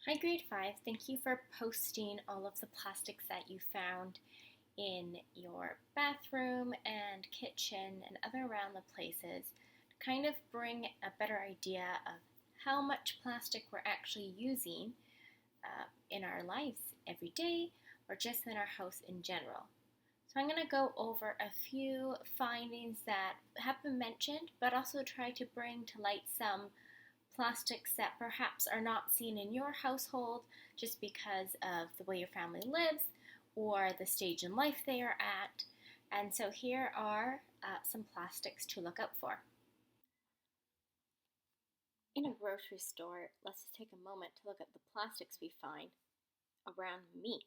Hi, grade 5. Thank you for posting all of the plastics that you found in your bathroom and kitchen and other around the places to kind of bring a better idea of how much plastic we're actually using in our lives every day or just in our house in general. So, I'm going to go over a few findings that have been mentioned, but also try to bring to light some plastics that perhaps are not seen in your household just because of the way your family lives or the stage in life they are at. And so here are some plastics to look out for. In a grocery store, let's just take a moment to look at the plastics we find around meat.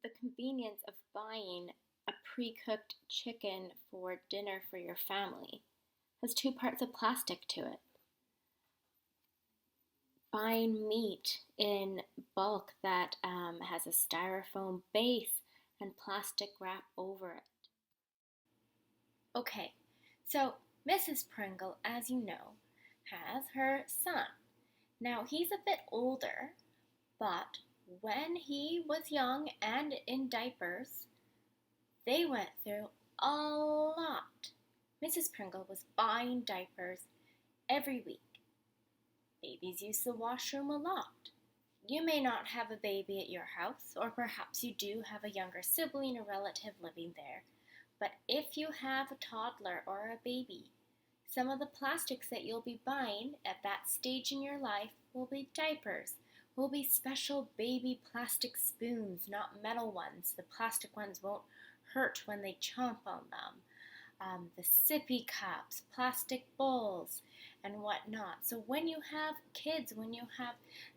The convenience of buying a pre-cooked chicken for dinner for your family has two parts of plastic to it. Buying meat in bulk that has a styrofoam base and plastic wrap over it. Okay, so Mrs. Pringle, as you know, has her son. Now he's a bit older, but when he was young and in diapers, they went through a lot. Mrs. Pringle was buying diapers every week. Babies use the washroom a lot. You may not have a baby at your house, or perhaps you do have a younger sibling or relative living there, but if you have a toddler or a baby, some of the plastics that you'll be buying at that stage in your life will be diapers, will be special baby plastic spoons, not metal ones. The plastic ones won't hurt when they chomp on them. The sippy cups, plastic bowls, and whatnot. So when you have kids, when you have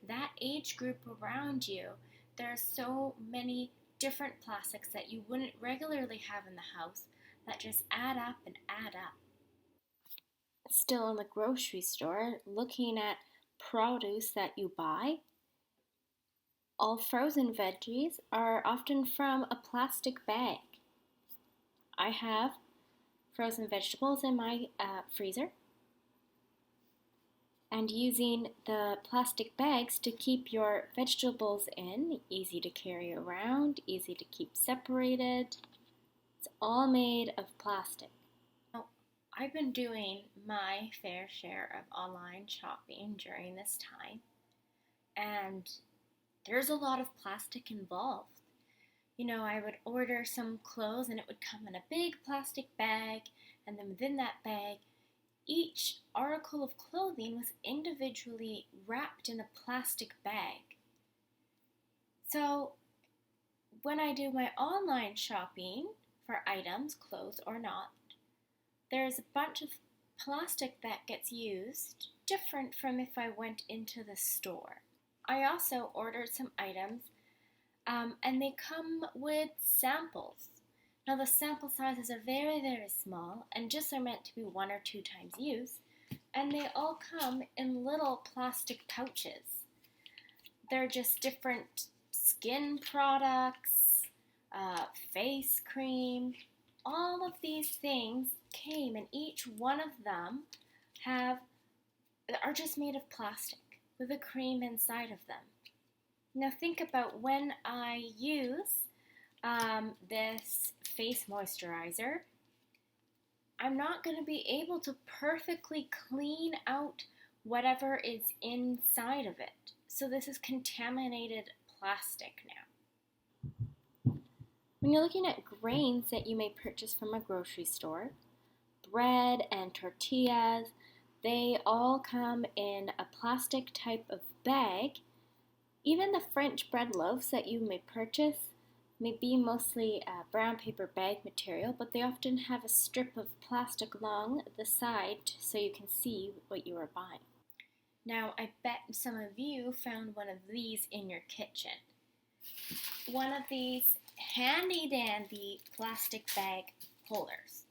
that age group around you, there are so many different plastics that you wouldn't regularly have in the house that just add up and add up. Still in the grocery store, looking at produce that you buy, all frozen veggies are often from a plastic bag. I have frozen vegetables in my freezer, and using the plastic bags to keep your vegetables in, easy to carry around, easy to keep separated. It's all made of plastic. Now, I've been doing my fair share of online shopping during this time, and there's a lot of plastic involved. I would order some clothes and it would come in a big plastic bag, and then within that bag, each article of clothing was individually wrapped in a plastic bag. So when I do my online shopping for items, clothes or not, there's a bunch of plastic that gets used, different from if I went into the store. I also ordered some items and they come with samples. Now the sample sizes are very, very small and just are meant to be 1 or 2 times use, and they all come in little plastic pouches. They're just different skin products, face cream. All of these things came, and each one of them are just made of plastic with a cream inside of them. Now think about when I use this face moisturizer, I'm not going to be able to perfectly clean out whatever is inside of it. So this is contaminated plastic now. When you're looking at grains that you may purchase from a grocery store, bread and tortillas, they all come in a plastic type of bag. Even the French bread loaves that you may purchase may be mostly brown paper bag material, but they often have a strip of plastic along the side so you can see what you are buying. Now, I bet some of you found one of these in your kitchen. One of these handy dandy plastic bag holders.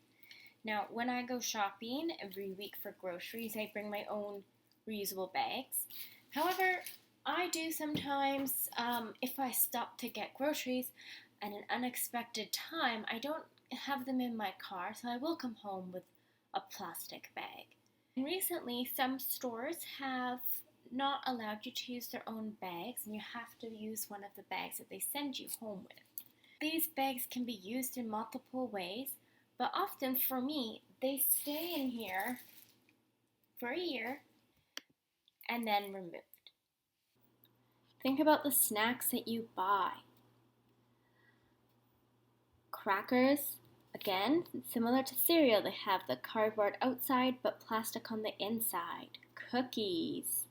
Now, when I go shopping every week for groceries, I bring my own reusable bags. However, I do sometimes, if I stop to get groceries at an unexpected time, I don't have them in my car, so I will come home with a plastic bag. And recently, some stores have not allowed you to use their own bags, and you have to use one of the bags that they send you home with. These bags can be used in multiple ways, but often for me, they stay in here for a year and then removed. Think about the snacks that you buy. Crackers, again, similar to cereal, they have the cardboard outside but plastic on the inside. Cookies,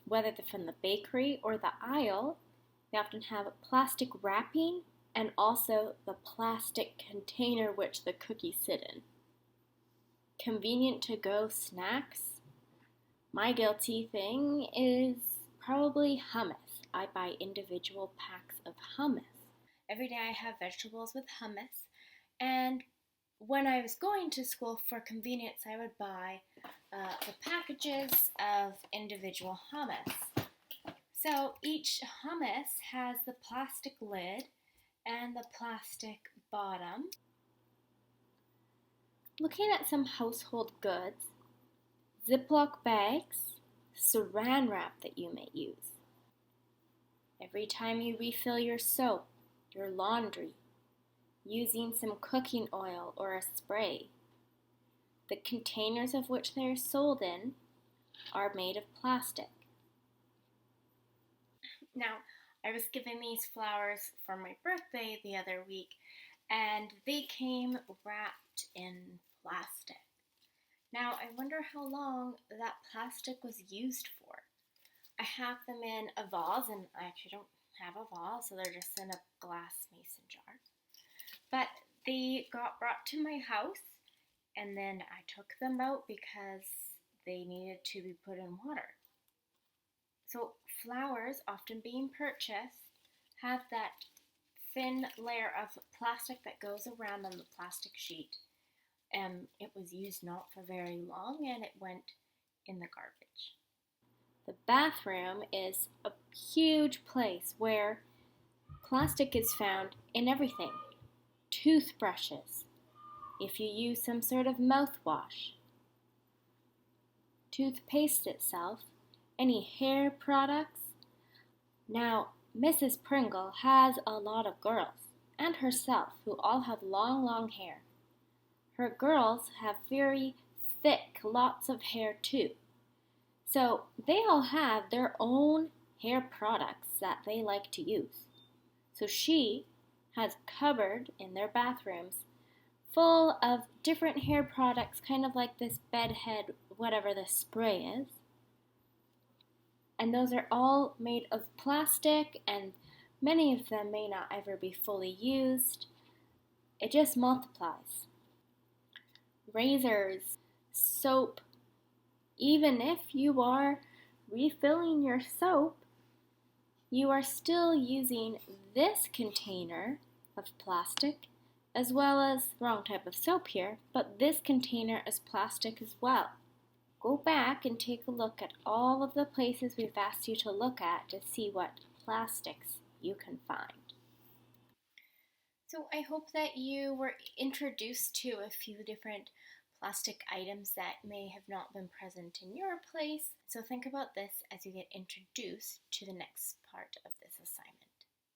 whether they're from the bakery or the aisle, they often have plastic wrapping and also the plastic container which the cookies sit in. Convenient to go snacks. My guilty thing is probably hummus. I buy individual packs of hummus. Every day I have vegetables with hummus, and when I was going to school for convenience, I would buy the packages of individual hummus. So each hummus has the plastic lid and the plastic bottom. Looking at some household goods, Ziploc bags, saran wrap that you may use. Every time you refill your soap, your laundry, using some cooking oil or a spray, the containers of which they are sold in are made of plastic. Now, I was given these flowers for my birthday the other week, and they came wrapped in plastic. Now, I wonder how long that plastic was used for. I have them in a vase, and I actually don't have a vase, so they're just in a glass mason jar. But they got brought to my house, and then I took them out because they needed to be put in water. So flowers, often being purchased, have that thin layer of plastic that goes around on the plastic sheet. It was used not for very long, and it went in the garbage. The bathroom is a huge place where plastic is found in everything. Toothbrushes, if you use some sort of mouthwash, toothpaste itself, any hair products. Now, Mrs. Pringle has a lot of girls, and herself, who all have long, long hair. Her girls have very thick, lots of hair too. So they all have their own hair products that they like to use. So she has a cupboard in their bathrooms full of different hair products, kind of like this bedhead, whatever the spray is. And those are all made of plastic, and many of them may not ever be fully used. It just multiplies. Razors, soap. Even if you are refilling your soap, you are still using this container of plastic, as well as the wrong type of soap here, but this container is plastic as well. Go back and take a look at all of the places we've asked you to look at to see what plastics you can find. So I hope that you were introduced to a few different plastic items that may have not been present in your place. So think about this as you get introduced to the next part of this assignment.